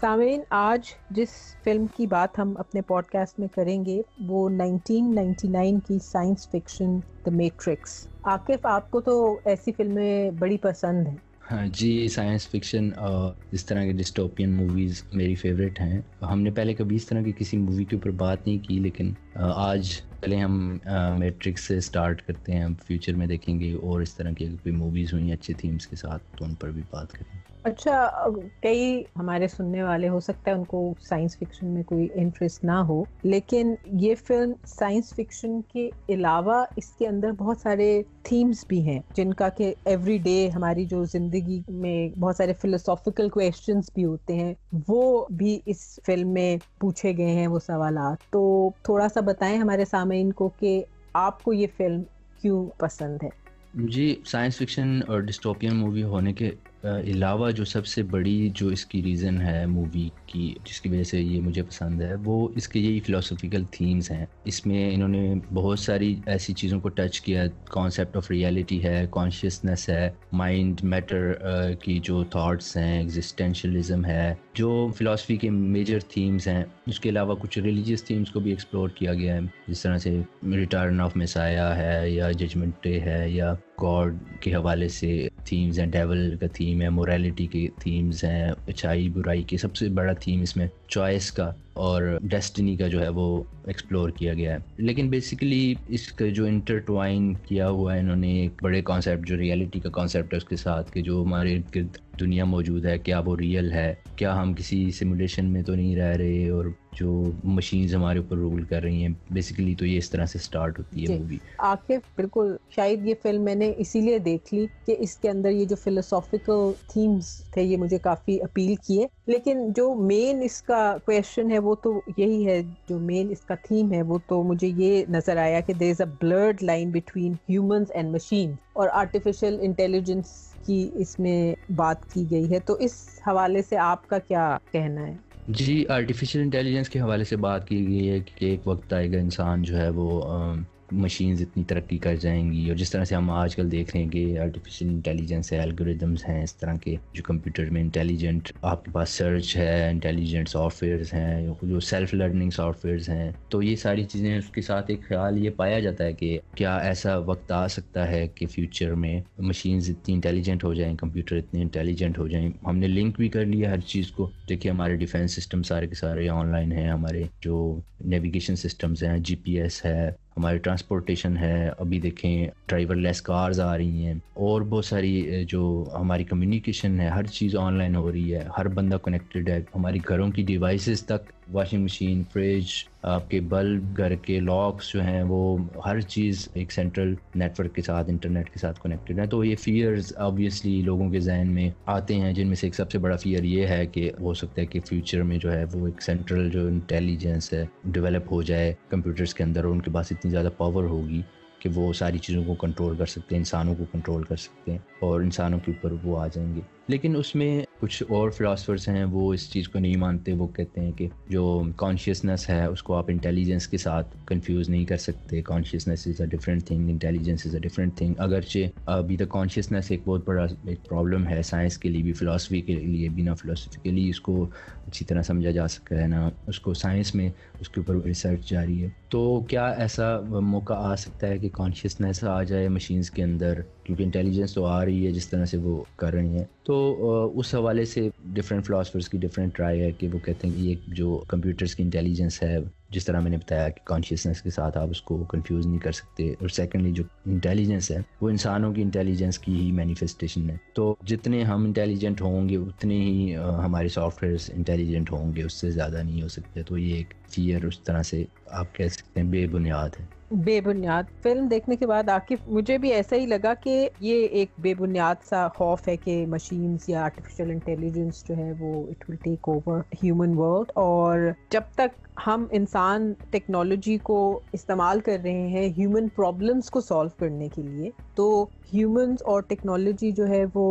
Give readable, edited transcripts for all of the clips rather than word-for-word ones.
سامعین، آج جس فلم کی بات ہم اپنے پوڈ کاسٹ میں کریں گے وہ 1999 کی science fiction the matrix. Aqif, آپ کو تو ایسی فلمیں بڑی پسند ہیں. ہاں جی، سائنس فکشن اور اس طرح کے ڈسٹوپین موویز میری فیوریٹ ہیں. ہم نے پہلے کبھی اس طرح کی کسی مووی کے اوپر بات نہیں کی، لیکن آج پہلے ہم میٹرکس سے سٹارٹ کرتے ہیں. ہم فیوچر میں دیکھیں گے اور اس طرح کی کوئی موویز ہوئیں اچھے تھیمز کے ساتھ تو ان پر بھی بات کریں گے. اچھا، کئی ہمارے سننے والے ہو سکتا ہے ان کو سائنس فکشن میں کوئی انٹرسٹ نہ ہو، لیکن یہ فلم سائنس فکشن کے علاوہ اس کے اندر بہت سارے تھیمز بھی ہیں جن کا کہ ایوری ڈے ہماری جو زندگی میں بہت سارے فلسافیکل کویسچنز بھی ہوتے ہیں، وہ بھی اس فلم میں پوچھے گئے ہیں وہ سوالات. تو تھوڑا سا بتائیں ہمارے سامعین کو کہ آپ کو یہ فلم کیوں پسند ہے. جی، سائنس فکشن اور ڈسٹوپین مووی ہونے کے علاوہ جو سب سے بڑی جو اس کی ریزن ہے مووی کی جس کی وجہ سے یہ مجھے پسند ہے، وہ اس کے یہی فلاسفیکل تھیمز ہیں. اس میں انہوں نے بہت ساری ایسی چیزوں کو ٹچ کیا. کانسیپٹ آف ریئلٹی ہے، کانشیسنس ہے، مائنڈ میٹر کی جو تھاٹس ہیں، ایگزسٹینشلزم ہے، جو فلاسفی کے میجر تھیمز ہیں. اس کے علاوہ کچھ ریلیجیس تھیمز کو بھی ایکسپلور کیا گیا ہے، جس طرح سے ریٹرن آف میسایا ہے یا ججمنٹ ڈے ہے، یا گاڈ کے حوالے سے تھیمز ہیں، ڈیول کا تھیم ہے، موریلٹی کے تھیمز ہیں، اچھائی برائی کے. سب سے بڑا تھیم اس میں چوائس کا اور ڈیسٹنی کا جو ہے وہ ایکسپلور کیا گیا ہے. لیکن بیسیکلی اس کا جو انٹرٹوائن کیا ہوا ہے انہوں نے ایک بڑے کانسیپٹ جو ریئلٹی کا کانسیپٹ ہے اس کے ساتھ، کہ جو ہمارے ارد گرد دنیا موجود ہے کیا وہ ریئل ہے، کیا ہم کسی سیمولیشن میں تو نہیں رہ رہے، اور جو مشینز ہمارے اوپر رول کر رہی ہیں. بیسیکلی تو یہ اس طرح سے سٹارٹ ہوتی ہے مووی. عاقف، بالکل، شاید یہ فلم میں نے اسی لیے دیکھ لی کہ اس کے اندر یہ جو فلسافیکل تھیمز تھے یہ مجھے کافی اپیل کیے. لیکن جو مین اس کا کویسچن ہے وہ تو یہی ہے، جو مین اس کا تھیم ہے وہ تو مجھے یہ نظر آیا کہ there is a blurred line between humans and machines، اور آرٹیفیشل انٹیلیجنس کی اس میں بات کی گئی ہے. تو اس حوالے سے آپ کا کیا کہنا ہے؟ جی، آرٹیفیشل انٹیلیجنس کے حوالے سے بات کی گئی ہے کہ ایک وقت آئے گا انسان جو ہے وہ مشینز اتنی ترقی کر جائیں گی، اور جس طرح سے ہم آج کل دیکھ رہے ہیں کہ آرٹیفیشل انٹیلیجنس ہے، الگوریدمز ہیں، اس طرح کے جو کمپیوٹر میں انٹیلیجنٹ آپ کے پاس سرچ ہے، انٹیلیجنٹ سافٹ ویئرز ہیں، جو سیلف لرننگ سافٹ ویئرز ہیں. تو یہ ساری چیزیں اس کے ساتھ ایک خیال یہ پایا جاتا ہے کہ کیا ایسا وقت آ سکتا ہے کہ فیوچر میں مشینز اتنی انٹیلیجنٹ ہو جائیں، کمپیوٹر اتنے انٹیلیجنٹ ہو جائیں. ہم نے لنک بھی کر لیا ہر چیز کو. دیکھیے ہمارے ڈیفینس سسٹم سارے کے سارے آن لائن ہیں، ہمارے جو نیویگیشن سسٹمز ہیں، جی پی ایس ہے، ہماری ٹرانسپورٹیشن ہے، ابھی دیکھیں ڈرائیور لیس کارز آ رہی ہیں، اور بہت ساری جو ہماری کمیونیکیشن ہے، ہر چیز آن لائن ہو رہی ہے، ہر بندہ کنیکٹڈ ہے. ہماری گھروں کی ڈیوائسز تک، واشنگ مشین، فریج، آپ کے بلب، گھر کے لاکس جو ہیں، وہ ہر چیز ایک سینٹرل نیٹ ورک کے ساتھ، انٹرنیٹ کے ساتھ کنیکٹڈ ہے. تو یہ فیئرز آبویسلی لوگوں کے ذہن میں آتے ہیں، جن میں سے ایک سب سے بڑا فیئر یہ ہے کہ ہو سکتا ہے کہ فیوچر میں جو ہے وہ ایک سینٹرل جو انٹیلیجنس ہے ڈیولپ ہو جائے کمپیوٹرز کے اندر، اور ان کے پاس اتنی زیادہ پاور ہوگی کہ وہ ساری چیزوں کو کنٹرول کر سکتے ہیں، انسانوں کو کنٹرول کر سکتے ہیں، اور انسانوں کے اوپر وہ آ جائیں گے. لیکن اس میں کچھ اور فلاسفرز ہیں وہ اس چیز کو نہیں مانتے. وہ کہتے ہیں کہ جو کانشیسنس ہے اس کو آپ انٹیلیجنس کے ساتھ کنفیوز نہیں کر سکتے. Consciousness is a different thing, intelligence is a different thing. اگرچہ ابھی تک کانشیسنس ایک بہت بڑا ایک پرابلم ہے سائنس کے لیے بھی، فلاسفی کے لیے بھی. نہ فلاسفیکلی اس کو اچھی طرح سمجھا جا سکتا ہے، نہ اس کو سائنس میں اس کے اوپر ریسرچ جاری ہے. تو کیا ایسا موقع آ سکتا ہے کہ کانشیسنس آ جائے مشینز کے اندر، کیونکہ انٹیلیجنس تو آ رہی ہے جس طرح سے وہ کر رہی ہیں. تو اس حوالے سے ڈفرینٹ فلاسفرز کی ڈفرینٹ رائے ہے کہ وہ کہتے ہیں کہ یہ جو کمپیوٹرز کی انٹیلیجنس ہے، جس طرح میں نے بتایا کہ کانشیسنس کے ساتھ آپ اس کو کنفیوز نہیں کر سکتے، اور سیکنڈلی جو انٹیلیجنس ہے وہ انسانوں کی انٹیلیجنس کی ہی مینیفیسٹیشن ہے. تو جتنے ہم انٹیلیجنٹ ہوں گے اتنے ہی ہمارے سافٹ ویئرز انٹیلیجنٹ ہوں گے، اس سے زیادہ نہیں ہو سکتے. تو یہ ایک فیئر اس طرح سے آپ کہہ سکتے ہیں بے بنیاد ہے. بے بنیاد. فلم دیکھنے کے بعد عاقف مجھے بھی ایسا ہی لگا کہ یہ ایک بے بنیاد سا خوف ہے کہ مشینز یا آرٹیفیشل انٹیلیجنس جو ہے وہ it will take over human world. اور جب تک ہم انسان ٹیکنالوجی کو استعمال کر رہے ہیں ہیومن پرابلمس کو سالو کرنے کے لیے، تو ہیومنز اور ٹیکنالوجی جو ہے وہ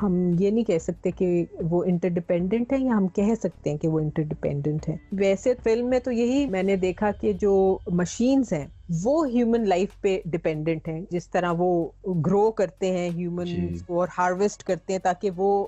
ہم یہ نہیں کہہ سکتے کہ وہ انٹر ڈیپینڈنٹ ہے، یا ہم کہہ سکتے ہیں کہ وہ انٹر ڈیپینڈنٹ ہے. ویسے فلم میں تو یہی میں نے دیکھا کہ جو مشینز ہیں وہ ہیومن لائف پہ ڈیپینڈنٹ ہیں. جس طرح وہ گرو کرتے ہیں ہیومنز کو اور ہارویسٹ کرتے ہیں تاکہ وہ